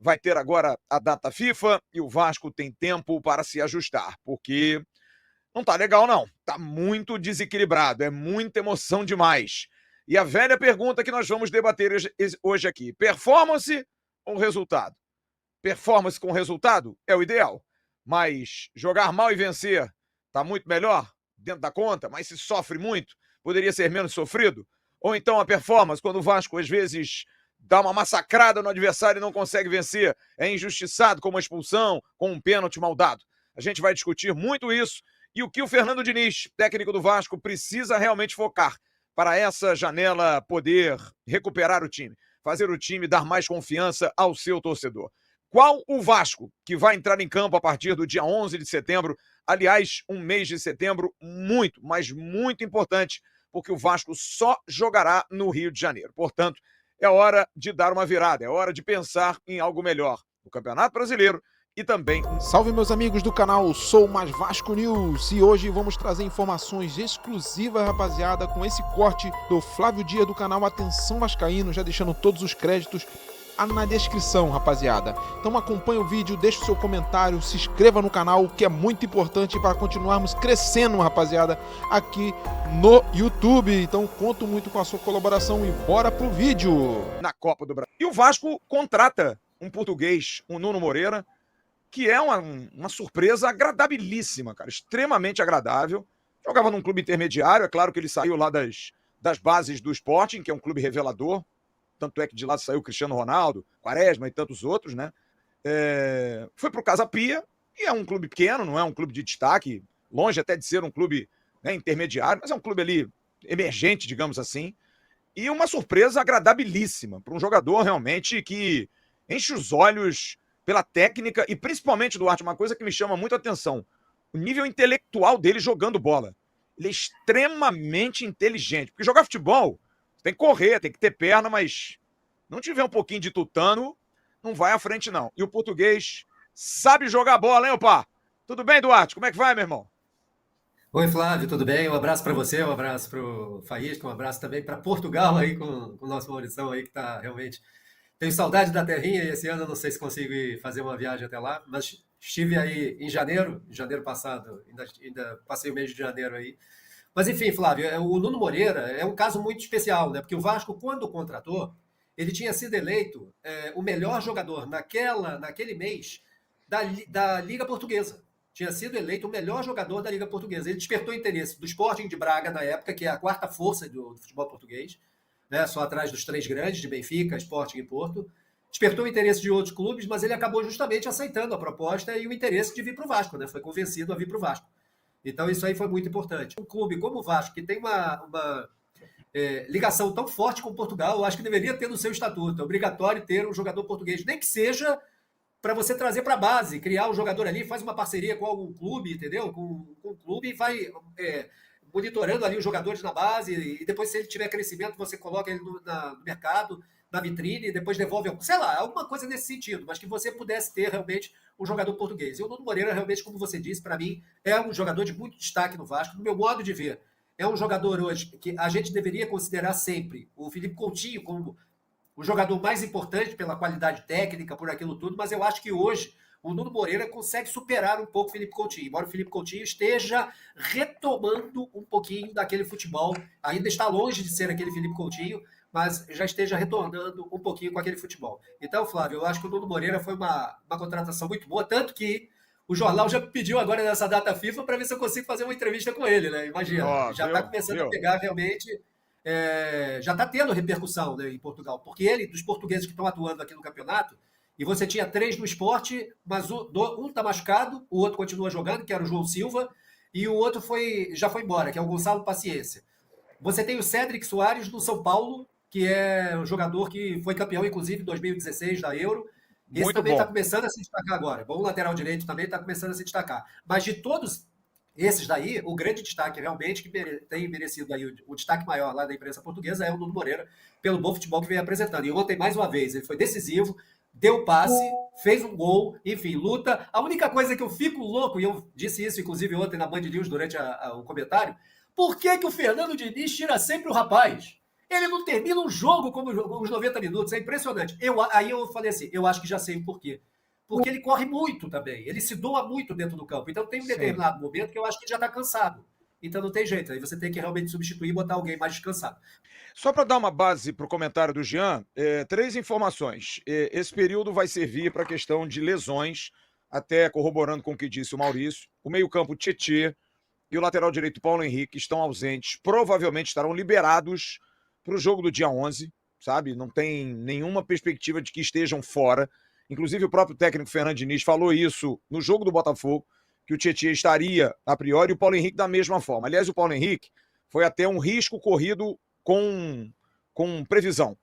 vai ter agora a data FIFA e o Vasco tem tempo para se ajustar, porque não tá legal não, tá muito desequilibrado, é muita emoção demais. E a velha pergunta que nós vamos debater hoje aqui, performance ou resultado? Performance com resultado é o ideal, mas jogar mal e vencer tá muito melhor dentro da conta, mas se sofre muito, poderia ser menos sofrido? Ou então a performance, quando o Vasco às vezes dá uma massacrada no adversário e não consegue vencer, é injustiçado com uma expulsão, com um pênalti mal dado. A gente vai discutir muito isso e o que o Fernando Diniz, técnico do Vasco, precisa realmente focar para essa janela poder recuperar o time, fazer o time dar mais confiança ao seu torcedor. Qual o Vasco que vai entrar em campo a partir do dia 11 de setembro? Aliás, um mês de setembro muito, mas muito importante, porque o Vasco só jogará no Rio de Janeiro. Portanto, é hora de dar uma virada, é hora de pensar em algo melhor no Campeonato Brasileiro e também... Salve, meus amigos do canal Sou Mais Vasco News, e hoje vamos trazer informações exclusivas, rapaziada, com esse corte do Flávio Dias do canal Atenção Vascaíno, já deixando todos os créditos na descrição, rapaziada. Então acompanha o vídeo, deixa o seu comentário, se inscreva no canal, que é muito importante para continuarmos crescendo, rapaziada, aqui no YouTube. Então conto muito com a sua colaboração e bora pro vídeo. Na Copa do Brasil. E o Vasco contrata um português, o Nuno Moreira, que é uma surpresa agradabilíssima, cara, extremamente agradável. Jogava num clube intermediário, é claro que ele saiu lá das bases do Sporting, que é um clube revelador. Tanto é que de lá saiu o Cristiano Ronaldo, Quaresma e tantos outros, né? Foi pro Casa Pia, e é um clube pequeno, não é um clube de destaque, longe até de ser um clube, né, intermediário, mas é um clube ali emergente, digamos assim. E uma surpresa agradabilíssima para um jogador realmente que enche os olhos pela técnica e principalmente, Duarte, uma coisa que me chama muito a atenção, o nível intelectual dele jogando bola. Ele é extremamente inteligente, porque jogar futebol tem que correr, tem que ter perna, mas não tiver um pouquinho de tutano, não vai à frente, não. E o português sabe jogar bola, hein, opa? Tudo bem, Duarte? Como é que vai, meu irmão? Oi, Flávio, tudo bem? Um abraço para você, um abraço para o Faísca, um abraço também para Portugal aí com o nosso Maurição aí que está realmente... Tenho saudade da terrinha e esse ano eu não sei se consigo ir fazer uma viagem até lá, mas estive aí em janeiro passado, ainda passei o mês de janeiro aí. Mas enfim, Flávio, o Nuno Moreira é um caso muito especial, né? Porque o Vasco, quando o contratou, ele tinha sido eleito o melhor jogador naquele mês da Liga Portuguesa. Tinha sido eleito o melhor jogador da Liga Portuguesa. Ele despertou interesse do Sporting de Braga na época, que é a quarta força do futebol português, né? Só atrás dos três grandes, de Benfica, Sporting e Porto. Despertou o interesse de outros clubes, mas ele acabou justamente aceitando a proposta e o interesse de vir para o Vasco, né? Foi convencido a vir para o Vasco. Então isso aí foi muito importante. Um clube como o Vasco, que tem uma ligação tão forte com Portugal, eu acho que deveria ter no seu estatuto. É obrigatório ter um jogador português, nem que seja para você trazer para a base, criar um jogador ali, faz uma parceria com algum clube, entendeu? Com o clube e vai monitorando ali os jogadores na base, e depois, se ele tiver crescimento, você coloca ele no mercado, na vitrine, e depois devolve, sei lá, alguma coisa nesse sentido, mas que você pudesse ter realmente um jogador português. E o Nuno Moreira, realmente, como você disse, para mim, é um jogador de muito destaque no Vasco, no meu modo de ver. É um jogador hoje que a gente deveria considerar sempre o Felipe Coutinho como o jogador mais importante pela qualidade técnica, por aquilo tudo, mas eu acho que hoje o Nuno Moreira consegue superar um pouco o Felipe Coutinho, embora o Felipe Coutinho esteja retomando um pouquinho daquele futebol, ainda está longe de ser aquele Felipe Coutinho, mas já esteja retornando um pouquinho com aquele futebol. Então, Flávio, eu acho que o Nuno Moreira foi uma contratação muito boa, tanto que o jornal já pediu agora nessa data FIFA para ver se eu consigo fazer uma entrevista com ele, né? Imagina, já está começando a pegar realmente... já está tendo repercussão, né, em Portugal, porque ele, dos portugueses que estão atuando aqui no campeonato, e você tinha 3 no esporte, mas um está machucado, o outro continua jogando, que era o João Silva, e o outro já foi embora, que é o Gonçalo Paciência. Você tem o Cédric Soares do São Paulo, que é um jogador que foi campeão, inclusive, em 2016 da Euro. Esse Muito também bom. está começando a se destacar agora. Bom lateral direito também está começando a se destacar. Mas de todos esses daí, o grande destaque realmente, que tem merecido aí o destaque maior lá da imprensa portuguesa, é o Nuno Moreira, pelo bom futebol que vem apresentando. E ontem, mais uma vez, ele foi decisivo, deu passe, fez um gol, enfim, luta. A única coisa que eu fico louco, e eu disse isso, inclusive, ontem na Band News, durante o comentário, por que o Fernando Diniz tira sempre o rapaz? Ele não termina um jogo como os 90 minutos, é impressionante. Aí eu falei assim, eu acho que já sei o porquê. Porque ele corre muito também, ele se doa muito dentro do campo. Então tem um determinado momento que eu acho que ele já está cansado. Então não tem jeito, aí você tem que realmente substituir e botar alguém mais descansado. Só para dar uma base para o comentário do Jean, 3 informações. Esse período vai servir para a questão de lesões, até corroborando com o que disse o Maurício. O meio-campo Tietê e o lateral direito Paulo Henrique estão ausentes, provavelmente estarão liberados para o jogo do dia 11, sabe? Não tem nenhuma perspectiva de que estejam fora. Inclusive o próprio técnico Fernando Diniz falou isso no jogo do Botafogo, que o Tietê estaria a priori e o Paulo Henrique da mesma forma. Aliás, o Paulo Henrique foi até um risco corrido com previsão.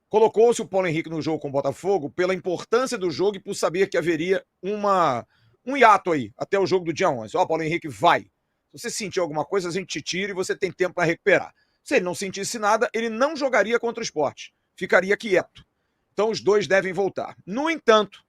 Colocou-se o Paulo Henrique no jogo com o Botafogo pela importância do jogo e por saber que haveria um hiato aí até o jogo do dia 11. Ó, Paulo Henrique, vai. Se você sentir alguma coisa, a gente te tira e você tem tempo para recuperar. Se ele não sentisse nada, ele não jogaria contra o Sport. Ficaria quieto. Então os dois devem voltar. No entanto,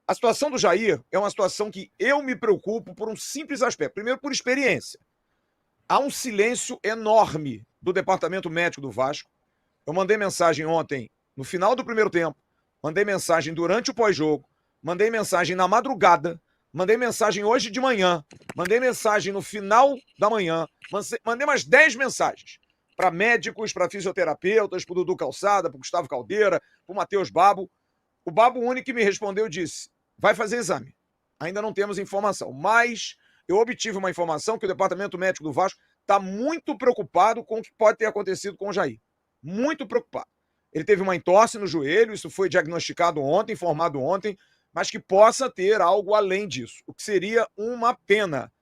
a situação do Jair é uma situação que eu me preocupo por um simples aspecto. Primeiro, por experiência. Há um silêncio enorme do departamento médico do Vasco. Eu mandei mensagem ontem, no final do primeiro tempo, mandei mensagem durante o pós-jogo, mandei mensagem na madrugada, mandei mensagem hoje de manhã, mandei mensagem no final da manhã, mandei mais 10 mensagens para médicos, para fisioterapeutas, para o Dudu Calçada, para o Gustavo Caldeira, para o Matheus Babo. O Babo único que me respondeu disse, vai fazer exame. Ainda não temos informação, mas eu obtive uma informação que o departamento médico do Vasco está muito preocupado com o que pode ter acontecido com o Jair. Muito preocupado. Ele teve uma entorse no joelho, isso foi diagnosticado ontem, informado ontem, mas que possa ter algo além disso, o que seria uma pena.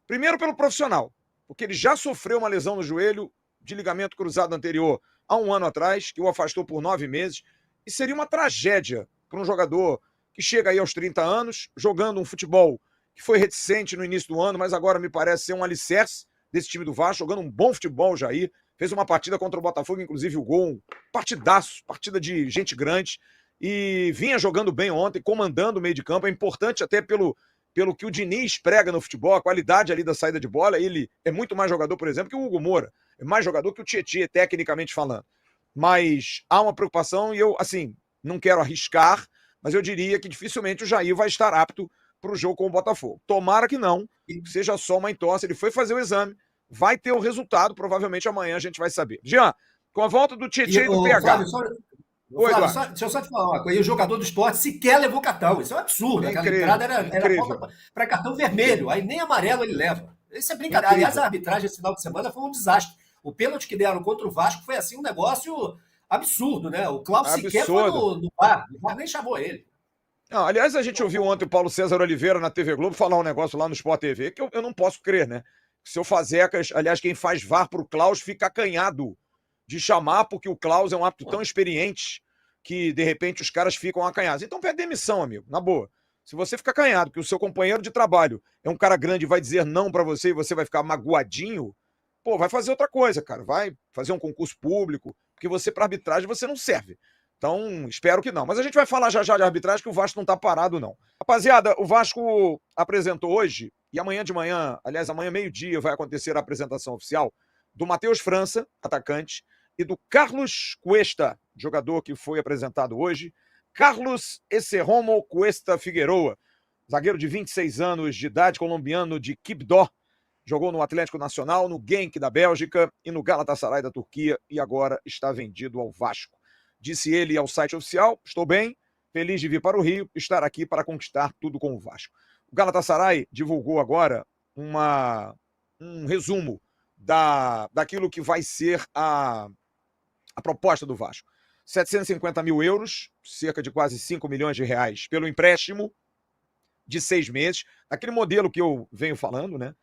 Primeiro pelo profissional, porque ele já sofreu uma lesão no joelho de ligamento cruzado anterior há um ano atrás, que o afastou por 9 meses, e seria uma tragédia para um jogador que chega aí aos 30 anos, jogando um futebol que foi reticente no início do ano, mas agora me parece ser um alicerce desse time do Vasco, jogando um bom futebol, Jair. Fez uma partida contra o Botafogo, inclusive o gol, um partidaço, partida de gente grande, e vinha jogando bem ontem, comandando o meio de campo. É importante até pelo que o Diniz prega no futebol, a qualidade ali da saída de bola. Ele é muito mais jogador, por exemplo, que o Hugo Moura. É mais jogador que o Tietê, tecnicamente falando. Mas há uma preocupação e eu, assim, não quero arriscar, mas eu diria que dificilmente o Jair vai estar apto para o jogo com o Botafogo. Tomara que não, que seja só uma entorse. Ele foi fazer o exame, vai ter o resultado, provavelmente amanhã a gente vai saber. Jean, com a volta do Tietê e do PH... Deixa eu só te falar uma coisa. E o jogador do Sport sequer levou cartão. Isso é um absurdo. Aquela entrada era falta para cartão vermelho. Aí nem amarelo ele leva. Isso é brincadeira. Aliás, a arbitragem esse final de semana foi um desastre. O pênalti que deram contra o Vasco foi assim um negócio absurdo, né? O Klaus sequer foi no VAR. O VAR nem chamou ele. Não, aliás, a gente ouviu ontem o Paulo César Oliveira na TV Globo falar um negócio lá no Sport TV que eu não posso crer, né? Seu Fazecas, aliás, quem faz VAR pro Klaus fica acanhado de chamar, porque o Klaus é um árbitro tão experiente que, de repente, os caras ficam acanhados. Então pede demissão, amigo, na boa. Se você fica acanhado, que o seu companheiro de trabalho é um cara grande e vai dizer não pra você e você vai ficar magoadinho, pô, vai fazer outra coisa, cara. Vai fazer um concurso público, porque você, pra arbitragem, você não serve. Então, espero que não. Mas a gente vai falar já de arbitragem, que o Vasco não tá parado, não. Rapaziada, o Vasco apresentou hoje, e amanhã de manhã, aliás, amanhã meio-dia, vai acontecer a apresentação oficial do Matheus França, atacante, e do Carlos Cuesta, jogador que foi apresentado hoje. Carlos Esserromo Cuesta Figueroa, zagueiro de 26 anos de idade, colombiano de Quibdó, jogou no Atlético Nacional, no Genk da Bélgica e no Galatasaray da Turquia, e agora está vendido ao Vasco. Disse ele ao site oficial, estou bem, feliz de vir para o Rio, estar aqui para conquistar tudo com o Vasco. O Galatasaray divulgou agora um resumo daquilo que vai ser a proposta do Vasco. 750 mil euros, cerca de quase 5 milhões de reais, pelo empréstimo de 6 meses, aquele modelo que eu venho falando, né?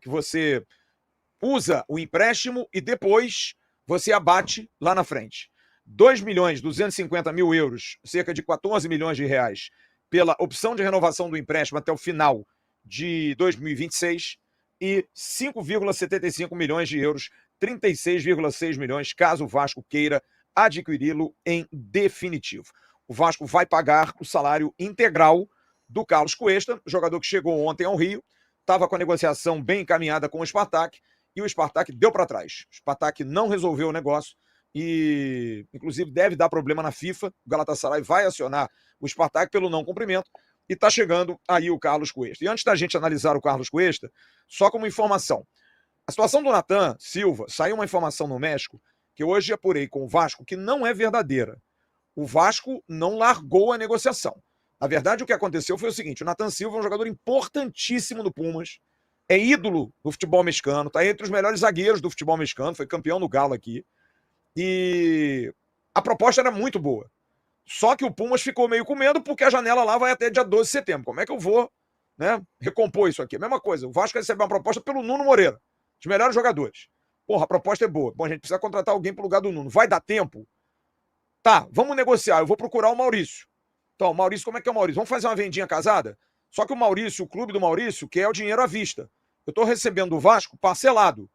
Que você usa o empréstimo e depois você abate lá na frente. 2 milhões 250 mil euros, cerca de 14 milhões de reais, pela opção de renovação do empréstimo até o final de 2026 e 5,75 milhões de euros, 36,6 milhões, caso o Vasco queira adquiri-lo em definitivo. O Vasco vai pagar o salário integral do Carlos Cuesta, jogador que chegou ontem ao Rio, estava com a negociação bem encaminhada com o Spartak e o Spartak deu para trás. O Spartak não resolveu o negócio e, inclusive, deve dar problema na FIFA. O Galatasaray vai acionar o Spartak pelo não cumprimento e está chegando aí o Carlos Cuesta. E antes da gente analisar o Carlos Cuesta, só como informação, a situação do Nathan Silva, saiu uma informação no México que hoje apurei com o Vasco que não é verdadeira. O Vasco não largou a negociação. Na verdade, o que aconteceu foi o seguinte: o Nathan Silva é um jogador importantíssimo no Pumas, é ídolo do futebol mexicano, está entre os melhores zagueiros do futebol mexicano, foi campeão no Galo aqui. E a proposta era muito boa. Só que o Pumas ficou meio com medo porque a janela lá vai até dia 12 de setembro. Como é que eu vou, né, recompor isso aqui? A mesma coisa, o Vasco recebeu uma proposta pelo Nuno Moreira, os melhores jogadores. Porra, a proposta é boa. Bom, a gente precisa contratar alguém pro lugar do Nuno. Vai dar tempo? Tá, vamos negociar. Eu vou procurar o Maurício. Então, Maurício, como é que é o Maurício? Vamos fazer uma vendinha casada? Só que o Maurício, o clube do Maurício, quer o dinheiro à vista. Eu estou recebendo do Vasco parcelado.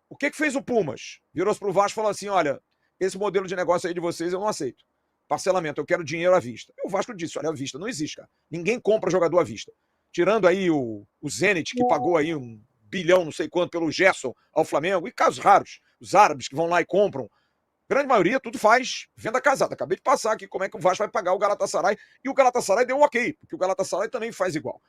O que fez o Pumas? Virou-se pro Vasco e falou assim: olha, esse modelo de negócio aí de vocês eu não aceito. Parcelamento, eu quero dinheiro à vista. E o Vasco disse: olha, à vista não existe, cara. Ninguém compra jogador à vista. Tirando aí o Zenit, que pagou aí 1 bilhão, não sei quanto, pelo Gerson ao Flamengo, e casos raros, os árabes que vão lá e compram. Grande maioria, tudo faz venda casada. Acabei de passar aqui como é que o Vasco vai pagar o Galatasaray, e o Galatasaray deu um ok, porque o Galatasaray também faz igual.